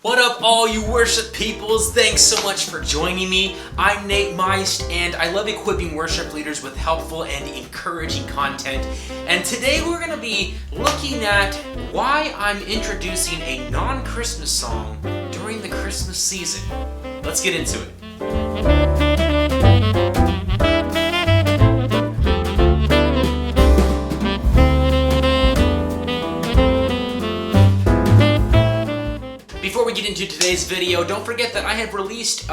What up, all you worship peoples? Thanks so much for joining me. I'm Nate Meist, and I love equipping worship leaders with helpful and encouraging content. And today we're going to be looking at why I'm introducing a non-Christmas song during the Christmas season. Let's get into it. Before we get into today's video, don't forget that I have released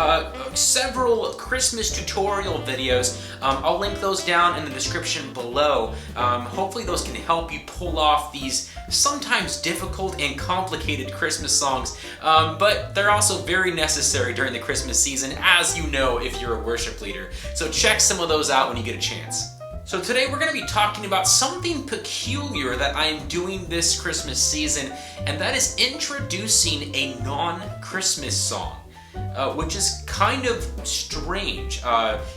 several Christmas tutorial videos. I'll link those down in the description below. Hopefully those can help you pull off these sometimes difficult and complicated Christmas songs, but they're also very necessary during the Christmas season, as you know if you're a worship leader. So check some of those out when you get a chance. So today we're going to be talking about something peculiar that I am doing this Christmas season, and that is introducing a non-Christmas song, which is kind of strange.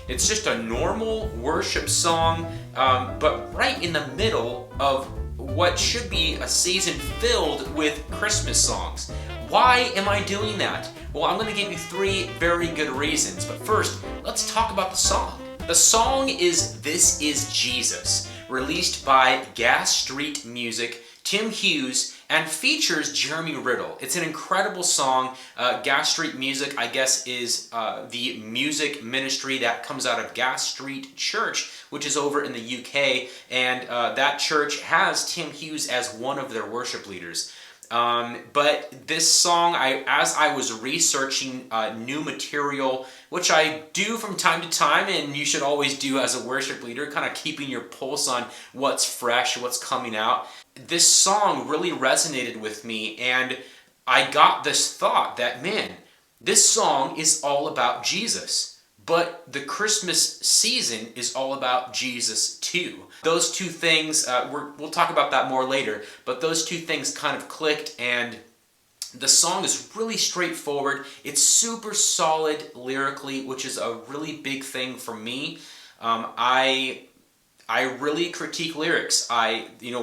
It's just a normal worship song, but right in the middle of what should be a season filled with Christmas songs. Why am I doing that? Well, I'm going to give you 3 very good reasons, but first, let's talk about the song. The song is This Is Jesus, released by Gas Street Music, Tim Hughes, and features Jeremy Riddle. It's an incredible song. Gas Street Music, I guess, is the music ministry that comes out of Gas Street Church, which is over in the UK, and that church has Tim Hughes as one of their worship leaders. But this song, as I was researching new material, which I do from time to time, and you should always do as a worship leader, kind of keeping your pulse on what's fresh, what's coming out, this song really resonated with me, and I got this thought that, man, this song is all about Jesus. But the Christmas season is all about Jesus too. Those two things, we'll talk about that more later, but those two things kind of clicked, and the song is really straightforward. It's super solid lyrically, which is a really big thing for me. I really critique lyrics.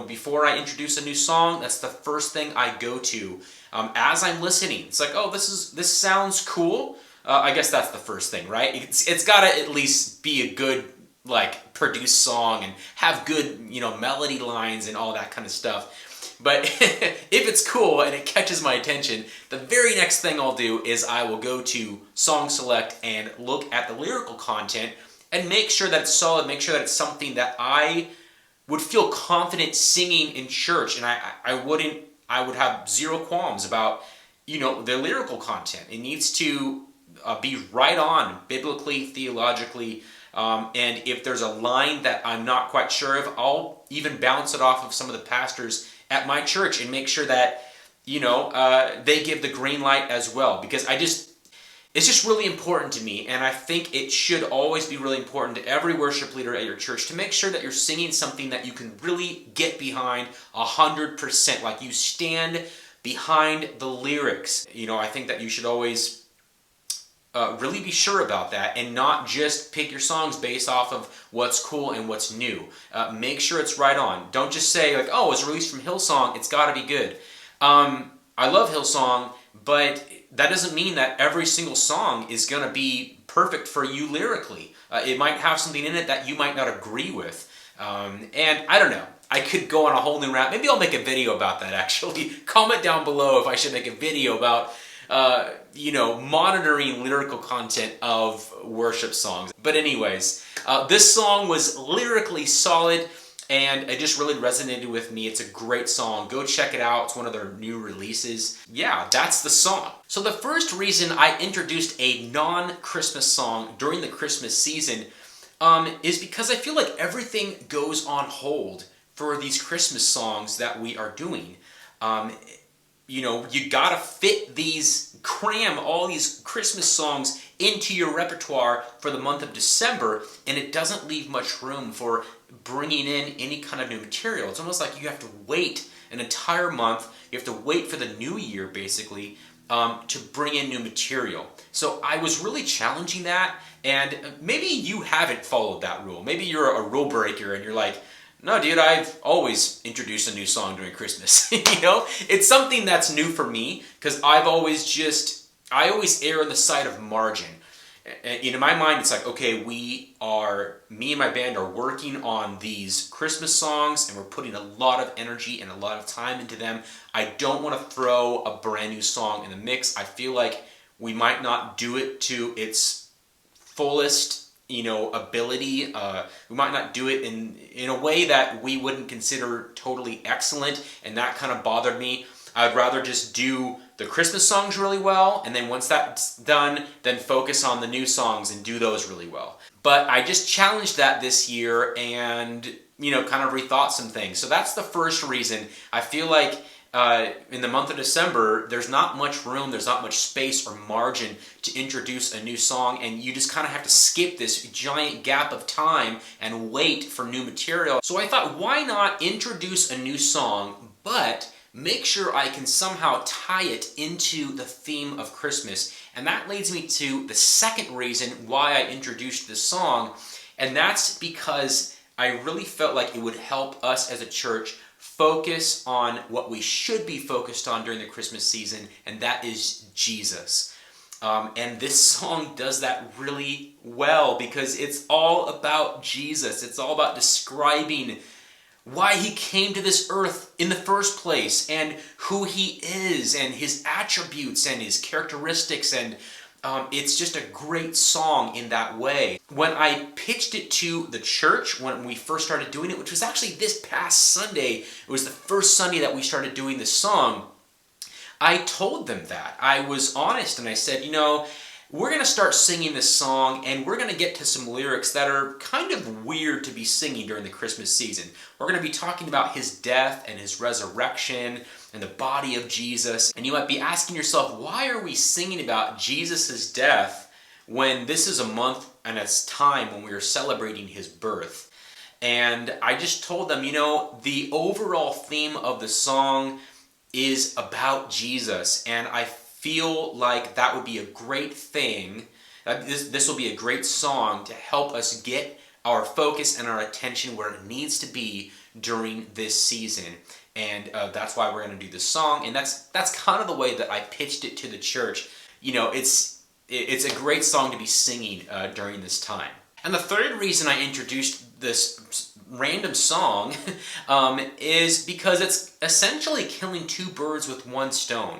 Before I introduce a new song, that's the first thing I go to as I'm listening. It's like, oh, this sounds cool. I guess that's the first thing, right? It's got to at least be a good, produced song and have good, melody lines and all that kind of stuff. But if it's cool and it catches my attention, the very next thing I'll do is I will go to Song Select and look at the lyrical content and make sure that it's solid, make sure that it's something that I would feel confident singing in church, and I would have zero qualms about, the lyrical content. It needs to be right on biblically, theologically, and if there's a line that I'm not quite sure of, I'll even bounce it off of some of the pastors at my church and make sure that, they give the green light as well, because it's just really important to me, and I think it should always be really important to every worship leader at your church to make sure that you're singing something that you can really get behind 100%, like you stand behind the lyrics. I think that you should always really be sure about that and not just pick your songs based off of what's cool and what's new. Make sure it's right on. Don't just say, oh, it's released from Hillsong, it's got to be good. I love Hillsong, but that doesn't mean that every single song is going to be perfect for you lyrically. It might have something in it that you might not agree with. And I don't know. I could go on a whole new route. Maybe I'll make a video about that, actually. Comment down below if I should make a video about monitoring lyrical content of worship songs. But anyways, this song was lyrically solid, and it just really resonated with me. It's a great song. Go check it out. It's one of their new releases. Yeah, that's the song. So the first reason I introduced a non-Christmas song during the Christmas season is because I feel like everything goes on hold for these Christmas songs that we are doing. You gotta cram all these Christmas songs into your repertoire for the month of December, and it doesn't leave much room for bringing in any kind of new material. It's almost like you have to wait an entire month, you have to wait for the new year, basically, to bring in new material. So I was really challenging that, and maybe you haven't followed that rule. Maybe you're a rule breaker, and you're like, No, dude, I've always introduced a new song during Christmas. It's something that's new for me because I always err on the side of margin. And in my mind, it's like, okay, me and my band are working on these Christmas songs and we're putting a lot of energy and a lot of time into them. I don't want to throw a brand new song in the mix. I feel like we might not do it to its fullest ability. We might not do it in a way that we wouldn't consider totally excellent, and that kind of bothered me. I'd rather just do the Christmas songs really well, and then once that's done, then focus on the new songs and do those really well. But I just challenged that this year and, kind of rethought some things. So that's the first reason. I feel like in the month of December, there's not much room, there's not much space or margin to introduce a new song, and you just kind of have to skip this giant gap of time and wait for new material. So I thought, why not introduce a new song, but make sure I can somehow tie it into the theme of Christmas. And that leads me to the second reason why I introduced this song, and that's because I really felt like it would help us as a church focus on what we should be focused on during the Christmas season, and that is Jesus. And this song does that really well because it's all about Jesus. It's all about describing why he came to this earth in the first place and who he is and his attributes and his characteristics, and it's just a great song in that way. When I pitched it to the church when we first started doing it, which was actually this past Sunday, it was the first Sunday that we started doing this song, I told them that. I was honest and I said, we're going to start singing this song and we're going to get to some lyrics that are kind of weird to be singing during the Christmas season. We're going to be talking about his death and his resurrection and the body of Jesus. And you might be asking yourself, why are we singing about Jesus' death when this is a month and a time when we are celebrating his birth? And I just told them, the overall theme of the song is about Jesus, and I feel like that would be a great thing. This will be a great song to help us get our focus and our attention where it needs to be during this season. And that's why we're going to do this song. And that's kind of the way that I pitched it to the church. It's a great song to be singing during this time. And the third reason I introduced this random song is because it's essentially killing two birds with one stone.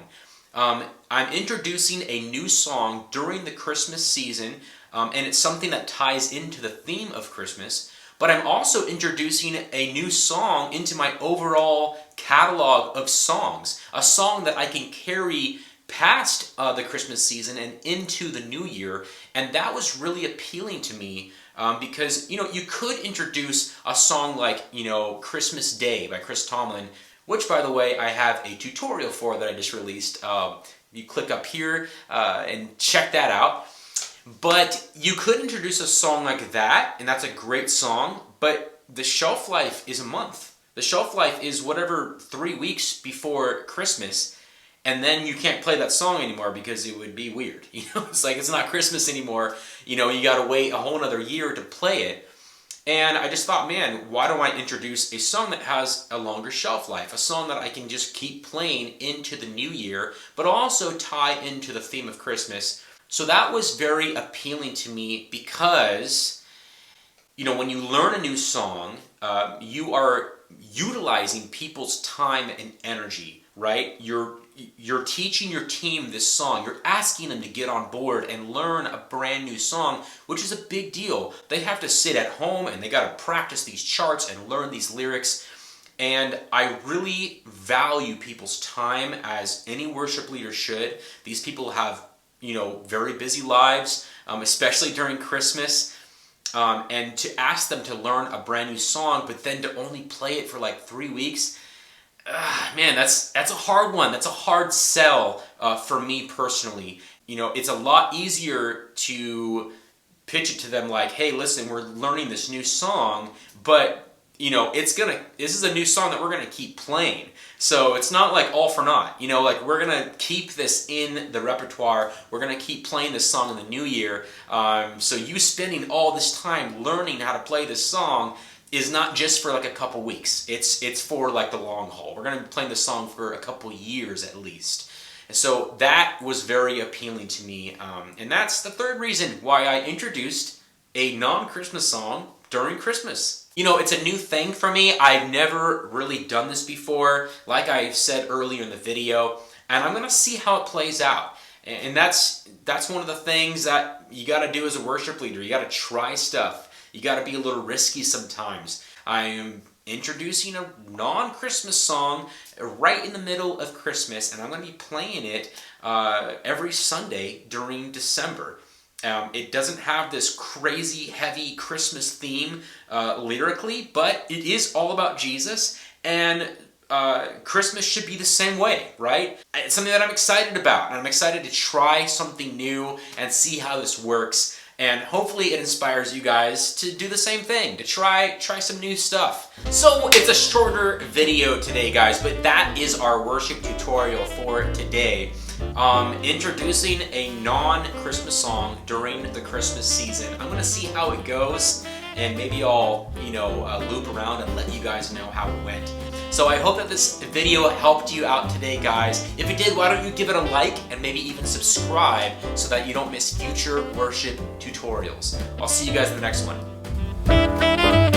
I'm introducing a new song during the Christmas season, and it's something that ties into the theme of Christmas, but I'm also introducing a new song into my overall catalog of songs, a song that I can carry past the Christmas season and into the new year, and that was really appealing to me because, you could introduce a song like, Christmas Day by Tomlin, which, by the way, I have a tutorial for that I just released. You click up here and check that out. But you could introduce a song like that, and that's a great song, but the shelf life is a month. The shelf life is 3 weeks before Christmas, and then you can't play that song anymore because it would be weird. It's like it's not Christmas anymore. You got to wait a whole another year to play it. And I just thought, man, why don't I introduce a song that has a longer shelf life, a song that I can just keep playing into the new year, but also tie into the theme of Christmas. So that was very appealing to me because, when you learn a new song, you are utilizing people's time and energy, right? You're teaching your team this song. You're asking them to get on board and learn a brand new song, which is a big deal. They have to sit at home and they got to practice these charts and learn these lyrics. And I really value people's time, as any worship leader should. These people have, very busy lives, especially during Christmas. And to ask them to learn a brand new song, but then to only play it for 3 weeks, man, that's a hard one. That's a hard sell for me personally. It's a lot easier to pitch it to them like, hey, listen, we're learning this new song, but this is a new song that we're gonna keep playing. So it's not like all for naught. We're gonna keep this in the repertoire. We're gonna keep playing this song in the new year. So you spending all this time learning how to play this song, is not just for like a couple weeks. It's for like the long haul. We're going to be playing the song for a couple years at least. And so that was very appealing to me. And that's the third reason why I introduced a non-Christmas song during Christmas. You know, it's a new thing for me. I've never really done this before, like I said earlier in the video, and I'm going to see how it plays out. And that's one of the things that you got to do as a worship leader. You got to try stuff. You got to be a little risky sometimes. I am introducing a non-Christmas song right in the middle of Christmas, and I'm going to be playing it every Sunday during December. It doesn't have this crazy heavy Christmas theme lyrically, but it is all about Jesus, and Christmas should be the same way, right? It's something that I'm excited about, and I'm excited to try something new and see how this works. And hopefully it inspires you guys to do the same thing, to try some new stuff. So it's a shorter video today, guys, but that is our worship tutorial for today. Introducing a non-Christmas song during the Christmas season. I'm gonna see how it goes, and maybe I'll, loop around and let you guys know how it went. So I hope that this video helped you out today, guys. If it did, why don't you give it a like and maybe even subscribe so that you don't miss future worship tutorials. I'll see you guys in the next one.